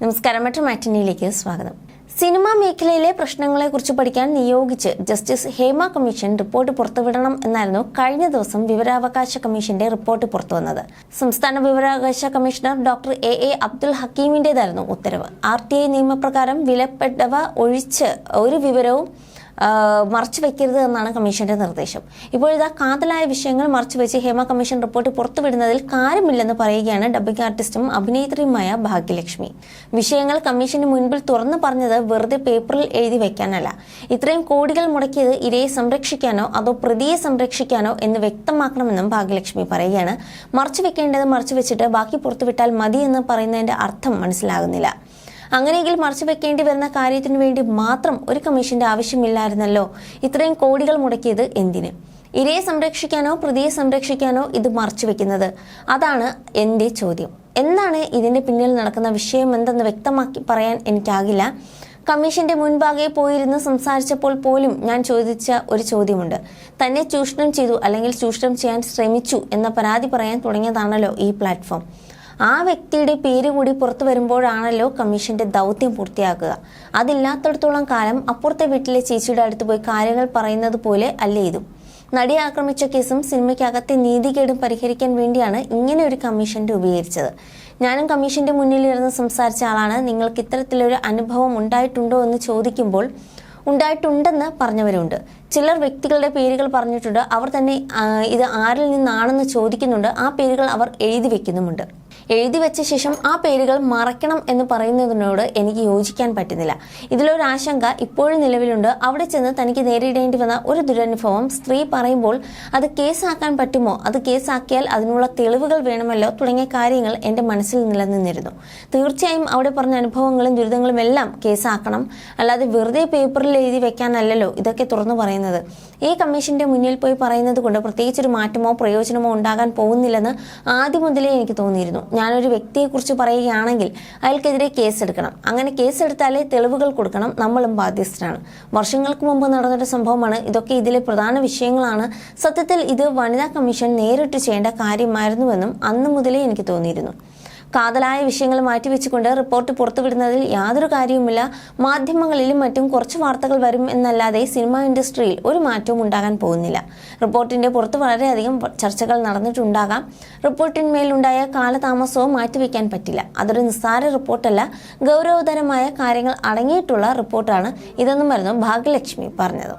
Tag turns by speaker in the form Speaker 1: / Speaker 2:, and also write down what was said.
Speaker 1: നമസ്കാരം, മെട്രോ മാറ്റിനിയിലേക്ക് സ്വാഗതം. സിനിമാ മേഖലയിലെ പ്രശ്നങ്ങളെക്കുറിച്ച് പഠിക്കാൻ നിയോഗിച്ച് ജസ്റ്റിസ് ഹേമ കമ്മീഷൻ റിപ്പോർട്ട് പുറത്തുവിടണം എന്നായിരുന്നു കഴിഞ്ഞ ദിവസം വിവരാവകാശ കമ്മീഷന്റെ റിപ്പോർട്ട് പുറത്തുവന്നത്. സംസ്ഥാന വിവരാവകാശ കമ്മീഷണർ ഡോക്ടർ എ അബ്ദുൽ ഹക്കീമിന്റേതായിരുന്നു ഉത്തരവ്. RTI നിയമപ്രകാരം വിലപ്പെട്ടവ ഒഴിച്ച് ഒരു വിവരവും മറച്ചുവെക്കരുത് എന്നാണ് കമ്മീഷന്റെ നിർദ്ദേശം. ഇപ്പോഴിതാ കാതലായ വിഷയങ്ങൾ മറച്ചുവെച്ച് ഹേമ കമ്മീഷൻ റിപ്പോർട്ട് പുറത്തുവിടുന്നതിൽ കാര്യമില്ലെന്ന് പറയുകയാണ് ഡബ്ബിംഗ് ആർട്ടിസ്റ്റും അഭിനേത്രിയുമായ ഭാഗ്യലക്ഷ്മി. വിഷയങ്ങൾ കമ്മീഷന് മുൻപിൽ തുറന്നു പറഞ്ഞത് വെറുതെ പേപ്പറിൽ എഴുതി വെക്കാനല്ല, ഇത്രയും കോടികൾ മുടക്കിയത് ഇരയെ സംരക്ഷിക്കാനോ അതോ പ്രതിയെ സംരക്ഷിക്കാനോ എന്ന് വ്യക്തമാക്കണമെന്നും ഭാഗ്യലക്ഷ്മി പറയുകയാണ്. മറച്ചുവെക്കേണ്ടത് മറച്ചുവെച്ചിട്ട് ബാക്കി പുറത്തുവിട്ടാൽ മതി എന്ന് പറയുന്നതിന്റെ അർത്ഥം മനസ്സിലാകുന്നില്ല. അങ്ങനെയെങ്കിൽ മറച്ചുവെക്കേണ്ടി വരുന്ന കാര്യത്തിനു വേണ്ടി മാത്രം ഒരു കമ്മീഷന്റെ ആവശ്യമില്ലായിരുന്നല്ലോ. ഇത്രയും കോടികൾ മുടക്കിയത് എന്തിന്? ഇരയെ സംരക്ഷിക്കാനോ പ്രതിയെ സംരക്ഷിക്കാനോ ഇത് മറച്ചുവെക്കുന്നത്? അതാണ് എന്റെ ചോദ്യം. എന്താണ് ഇതിന്റെ പിന്നിൽ നടക്കുന്ന വിഷയം എന്തെന്ന് വ്യക്തമാക്കി പറയാൻ എനിക്കാകില്ല. കമ്മീഷന്റെ മുൻപാകെ പോയിരുന്ന് സംസാരിച്ചപ്പോൾ പോലും ഞാൻ ചോദിച്ച ഒരു ചോദ്യമുണ്ട്. തന്നെ ചൂഷണം ചെയ്തു അല്ലെങ്കിൽ ചൂഷണം ചെയ്യാൻ ശ്രമിച്ചു എന്ന പരാതി പറയാൻ തുടങ്ങിയതാണല്ലോ ഈ പ്ലാറ്റ്ഫോം. ആ വ്യക്തിയുടെ പേര് കൂടി പുറത്തു വരുമ്പോഴാണല്ലോ കമ്മീഷന്റെ ദൗത്യം പൂർത്തിയാക്കുക. അതില്ലാത്തടത്തോളം കാലം അപ്പുറത്തെ വീട്ടിലെ ചേച്ചിയുടെ അടുത്ത് പോയി കാര്യങ്ങൾ പറയുന്നത് പോലെ അല്ലേ ഇതും. നടിയെ ആക്രമിച്ച കേസും സിനിമയ്ക്കകത്തെ നീതികേടും പരിഹരിക്കാൻ വേണ്ടിയാണ് ഇങ്ങനെ ഒരു കമ്മീഷൻ രൂപീകരിച്ചത്. ഞാനും കമ്മീഷന്റെ മുന്നിലിരുന്ന് സംസാരിച്ച ആളാണ്. നിങ്ങൾക്ക് ഇത്തരത്തിലൊരു അനുഭവം ഉണ്ടായിട്ടുണ്ടോ എന്ന് ചോദിക്കുമ്പോൾ ഉണ്ടായിട്ടുണ്ടെന്ന് പറഞ്ഞവരുണ്ട്. ചിലർ വ്യക്തികളുടെ പേരുകൾ പറഞ്ഞിട്ടുണ്ട്. അവർ തന്നെ ഇത് ആരിൽ നിന്നാണെന്ന് ചോദിക്കുന്നുണ്ട്. ആ പേരുകൾ അവർ എഴുതി വെക്കുന്നുമുണ്ട്. എഴുതി വെച്ച ശേഷം ആ പേരുകൾ മറയ്ക്കണം എന്ന് പറയുന്നതിനോട് എനിക്ക് യോജിക്കാൻ പറ്റുന്നില്ല. ഇതിലൊരു ആശങ്ക ഇപ്പോഴും നിലവിലുണ്ട്. അവിടെ ചെന്ന് തനിക്ക് നേരിടേണ്ടി വന്ന ഒരു ദുരനുഭവം സ്ത്രീ പറയുമ്പോൾ അത് കേസാക്കാൻ പറ്റുമോ, അത് കേസാക്കിയാൽ അതിനുള്ള തെളിവുകൾ വേണമല്ലോ തുടങ്ങിയ കാര്യങ്ങൾ എൻ്റെ മനസ്സിൽ നിലനിന്നിരുന്നു. തീർച്ചയായും അവിടെ പറഞ്ഞ അനുഭവങ്ങളും ദുരിതങ്ങളും എല്ലാം കേസാക്കണം, അല്ലാതെ വെറുതെ പേപ്പറിൽ എഴുതി വെക്കാനല്ലല്ലോ ഇതൊക്കെ തുറന്നു പറയുന്നത്. ഈ കമ്മീഷന്റെ മുന്നിൽ പോയി പറയുന്നത് കൊണ്ട് പ്രത്യേകിച്ചൊരു മാറ്റമോ പ്രയോജനമോ ഉണ്ടാകാൻ പോകുന്നില്ലെന്ന് ആദ്യം മുതലേ എനിക്ക് തോന്നിയിരുന്നു. ഞാനൊരു വ്യക്തിയെക്കുറിച്ച് പറയുകയാണെങ്കിൽ അയാൾക്കെതിരെ കേസെടുക്കണം. അങ്ങനെ കേസെടുത്താലേ തെളിവുകൾ കൊടുക്കണം. നമ്മളും ബാധ്യസ്ഥരാണ്. വർഷങ്ങൾക്ക് മുമ്പ് നടന്നൊരു സംഭവമാണ്. ഇതൊക്കെ ഇതിലെ പ്രധാന വിഷയങ്ങളാണ്. സത്യത്തിൽ ഇത് വനിതാ കമ്മീഷൻ നേരിട്ട് ചെയ്യേണ്ട കാര്യമായിരുന്നുവെന്നും അന്ന് മുതലേ എനിക്ക് തോന്നിയിരുന്നു. കാതലായ വിഷയങ്ങൾ മാറ്റിവെച്ചുകൊണ്ട് റിപ്പോർട്ട് പുറത്തുവിടുന്നതിൽ യാതൊരു കാര്യവുമില്ല. മാധ്യമങ്ങളിലും മറ്റും കുറച്ച് വാർത്തകൾ വരും എന്നല്ലാതെ സിനിമാ ഇൻഡസ്ട്രിയിൽ ഒരു മാറ്റവും ഉണ്ടാകാൻ പോകുന്നില്ല. റിപ്പോർട്ടിന്റെ പുറത്ത് വളരെയധികം ചർച്ചകൾ നടന്നിട്ടുണ്ടാകാം. റിപ്പോർട്ടിന്മേലുണ്ടായ കാലതാമസവും മാറ്റിവെക്കാൻ പറ്റില്ല. അതൊരു നിസ്സാര റിപ്പോർട്ടല്ല, ഗൗരവതരമായ കാര്യങ്ങൾ അടങ്ങിയിട്ടുള്ള റിപ്പോർട്ടാണ് ഇതെന്നുമായിരുന്നു ഭാഗ്യലക്ഷ്മി പറഞ്ഞത്.